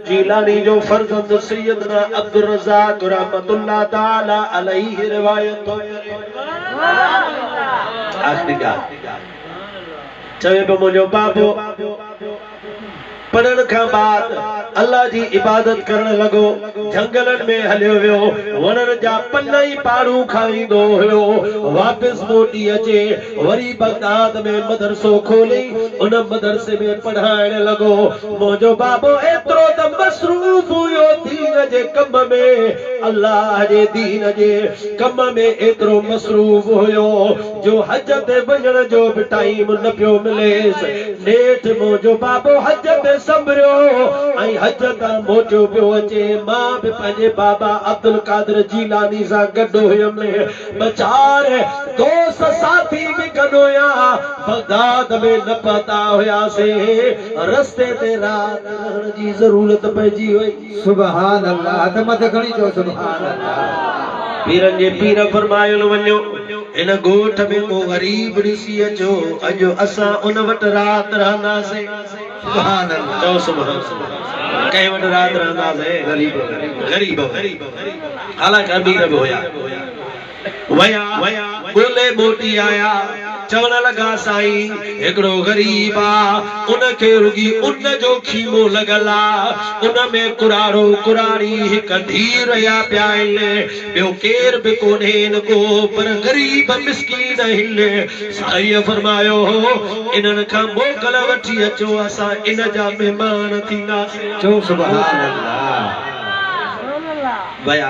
जीलानी जो फर्जंद सैयदना अब्दुल रज़ाक रहमतुल्लाह ताला अलैहि रिवायत आखिरी ॻाल्हि चवे पियो मुंहिंजो बाबो पढ़ण खां बाद अल्लाह जी इबादत करण लॻो जंगलनि में हलियो वियो वणनि जा पन ई पाड़ू खाईंदो हुयो वापस मोटी अचे वरी बगदाद में मदरसो खोली उन मदरसे में पढ़ाइण लॻो मुंहिंजो बाबो एतिरो त मसरूफ़ हुयो दीन जे कम में अल्लाह जे दीन जे कम में एतिरो मसरूफ़ हुयो जो हज ते वञण जो बि टाइम न पियो मिलेसि नेठ मुंहिंजो बाबो हज ते संभरियो ऐं हज तां मोटियो पियो अचे मां बि पंहिंजे बाबा अब्दुल कादिर जीलानी सां गॾु हुयमि ॿ चार दोस्त साथी बि गॾु हुया बगदाद में न पहुता हुयासीं रस्ते ते रात रहण जी ज़रूरत पइजी वई सुभान अल्लाह त मथे खणी चओ सुभान अल्लाह पीरनि जे पीर फरमायो वञो इन ॻोठ में को गरीब ॾिसी अचो अॼु असां उन वटि रात रहंदासीं सुभान अल्लाह चओ सुभान कंहिं वटि रात रहंदासीं गरीब हालांकि अमीर बि हुया वया ॻोल्हे मोटी आया चवण लॻा साईं हिकिड़ो गरीब आ उनखे रुगी उन जो खीमो लॻल आ उन में कुराड़ो कुराड़ी हिकु धीर या पिया आहिनि ॿियो केर बि कोन्हे को पर गरीब मिस्कीन आहिनि साईं फरमायो इन्हनि खां मोकल वठी अचो असां इन जा महिमान थींदासीं चओ सुभान अल्लाह वया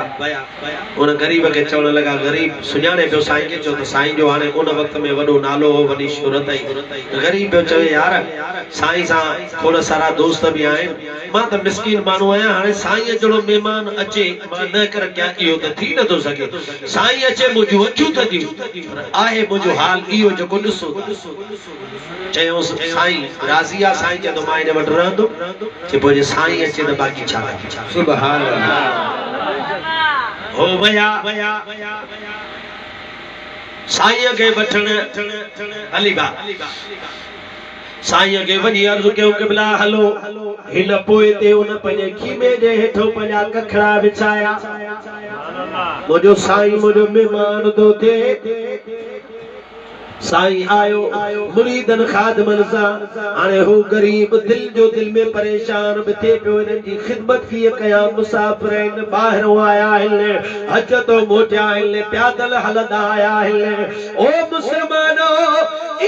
उन गरीब के चवण लगा गरीब सुञाणे पियो साईं खे चयो त साईं जो हाणे उन वक्त में वॾो नालो हो वॾी शोहरत आई गरीब पियो चवे यार साईं सां थोड़ा सारा दोस्त बि आहिनि मां त मिस्कीन माण्हू आहियां हाणे साईं जहिड़ो महिमान अचे मां न कर कयां इहो त थी नथो सघे साईं अचे मुंहिंजूं अखियूं थदियूं आहे मुंहिंजो हाल इहो जेको ॾिसो चयोसि साईं राज़ी आहे साईं चए थो मां हिन वटि रहंदुमि चए पोइ जे साईं अचे त बाक़ी छा सुभान अल्लाह हो वया साईं के वठण अलीबा साईं के वञी अर्ज़ कयो क़िबला हलो हिन पोइ ते उन पंहिंजे खीमे जे हेठो पंहिंजा कखड़ा विछाया मुंहिंजो साईं मुंहिंजो महिमान थो थिए साईं आयो मुरीदन खादमन सां हाणे हू गरीब दिल में परेशान बि थिए पियो इन्हनि जी ख़िदमत कीअं कयां मुसाफ़िर आहिनि ॿाहिरों आया आहिनि हज तो मोटिया आहिनि पैदल हलंदा आया आहिनि ओ मुस्लमानो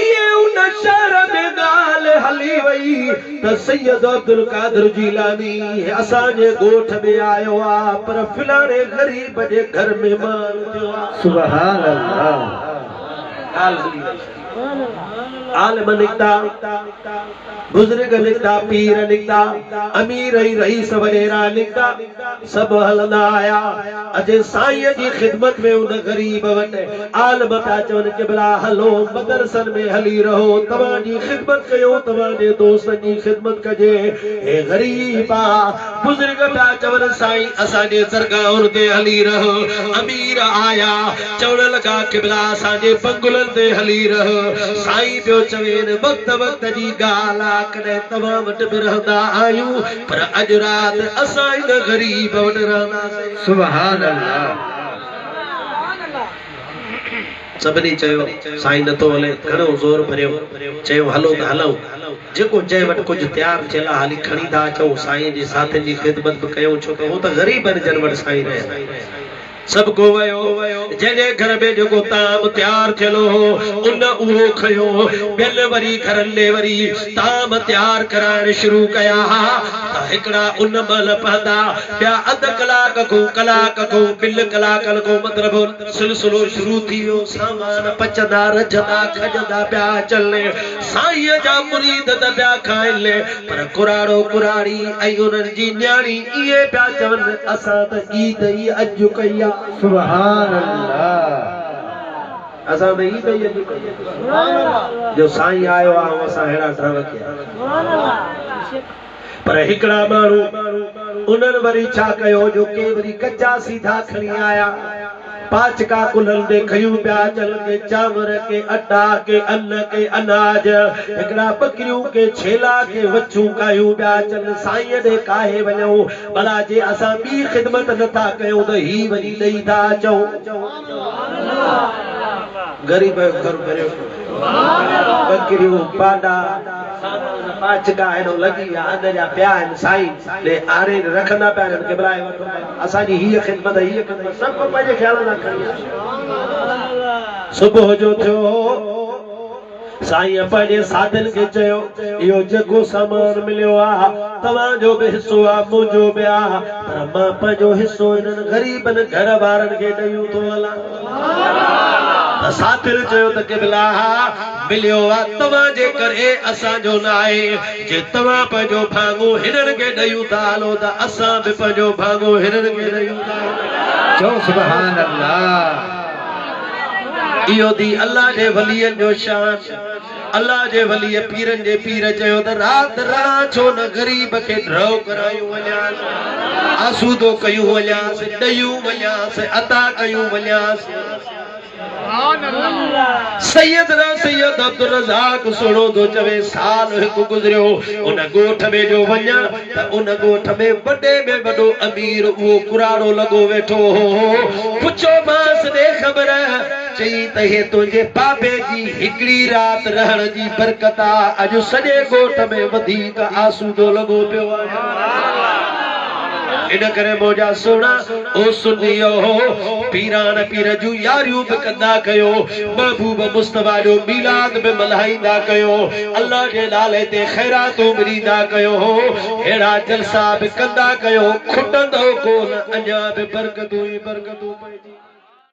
इहे उन शहर में ॻाल्हि हली वई त सैयद अब्दुल कादिर जीलानी असांजे ॻोठ में आयो आहे पर फिलाणे गरीब जे घर में महिमान थियो आहे सुभान अल्लाह आलिम निकता बुजुर्ग निकता पीर निकता अमीर रईस वडेरा निकता सब हलंदा आया अजे साईं जी खिदमत में उन गरीब वटि आलिम पिया चवनि क़िबला हलो मदरसन में हली रहो तव्हांजी खिदमत कयो तव्हांजे दोस्तनि जी खिदमत कजे हे गरीबा बुजुर्ग पिया चवनि साईं असांजे दरगाहुनि ते हली रहो अमीर आया चवण लॻा क़िबला असांजे बंगुलनि ते हली रहो साईं पियो चवे वक्त जी ॻाल्हि आहे कॾहिं तव्हां वटि बि रहंदा आहियूं पर अॼु राति असां इन गरीब वटि रहंदासीं सुभान अल्लाह सभिनी चयो साईं नथो हले घणो ज़ोर भरियो चयो हलो त हलूं जेको जंहिं वटि कुझु तयारु थियल आहे हाली खणी था अचूं साईं जे साथियुनि जी ख़िदमत बि कयूं छो त उहो त ग़रीब आहिनि जन वटि साईं रहे सब को वयो जंहिंजे घर में जेको ताम तयार थियल हो उन उहो खयो ॿियनि वरी घरनि में वरी ताम तयार कराइण शुरू कया त हिकिड़ा उन महिल पहंदा ॿिया अधु कलाक को ॿिनि कलाकनि को मतिलबु सिलसिलो शुरू थी वियो सामान पचंदा रजंदा खजंदा पिया अचनि साईं जा मुरीद त पिया खाइनि पर कुराड़ो कुराड़ी ऐं उन्हनि जी न्याणी इहे पिया चवनि असां त ईद ई अॼु कई आहे सुभान अल्लाह असां त ईद ई अॼु कई आहे जो साईं आयो आहे असां अहिड़ा ड्रम कया पर हिकिड़ा माण्हू उन्हनि वरी छा कयो जो के वरी कच्चा सीधा खणी आया पाँच का कुलल दे खयूं प्या चल के चांवर के अटा के अन्न के अनाज एकड़ा बकरियों के छेला के वच्छू कायूं प्या चल साईं दे काहे वञो भला जे असां बी खिदमत नथा कयूं त ही वञी ॾेई था अचूं गरीब घर भरियो बकरियूं पाडा पाँच का हेॾो लॻी विया अन जा पिया आहिनि साईं ले आरे रखंदा पिया आहिनि के बलाए वठो असांजी हीअ खिदमत सभु पंहिंजे ख़्याल सां खणी सुबुह जो थियो साईं पंहिंजे साधन खे चयो इहो जेको सामान मिलियो आहे तव्हांजो बि हिसो आहे मुंहिंजो बि आहे पर मां पंहिंजो हिसो हिननि ग़रीबनि घर वारनि खे ॾेयूं थो हलां साथिर चयो त क़िबला मिलियो आहे तव्हांजे करे असांजो न आहे जे तव्हां पंहिंजो भाङो हिननि खे ॾेयूं था हलो त असां बि पंहिंजो भाङो हिननि खे ॾेयूं था चओ सुभान अल्लाह इहो दी अल्लाह जे वलीअनि जो शान अल्लाह जे वलीअ पीरनि जे पीर चयो त राति राह छो न ग़रीब खे ड्रव करायूं वञासि आसूदो कयूं वञासि ॾेयूं वञासि अता कयूं वञासि सैयदना सैयद अब्दुल रज़ाक सुणो तो चवे साल हिकु गुज़रियो उन ॻोठ में जो वञा त उन ॻोठ में वॾे में वॾो अमीर उहो कुराड़ो लॻो वेठो हो पुछो मांस ॾे ख़बर चई त हे तुंहिंजे बाबे जी हिकिड़ी राति रहण जी बरकत आहे अॼु सॼे ॻोठ में वधीक आसूदो लॻो पियो आहे इन करे मोजा सोना ओ सुनियो पीरान पीर जूं यारियूं बि कंदा कयो महबूब मुस्तफा जो मिलाद बि मल्हाईंदा कयो अल्लाह जे नाले ते ख़ैरातूं बि ॾींदा कयो अहिड़ा जलसा बि कंदा कयो खुटंदो कोन अञा बि बरकतूं ई बरकतूं पइजी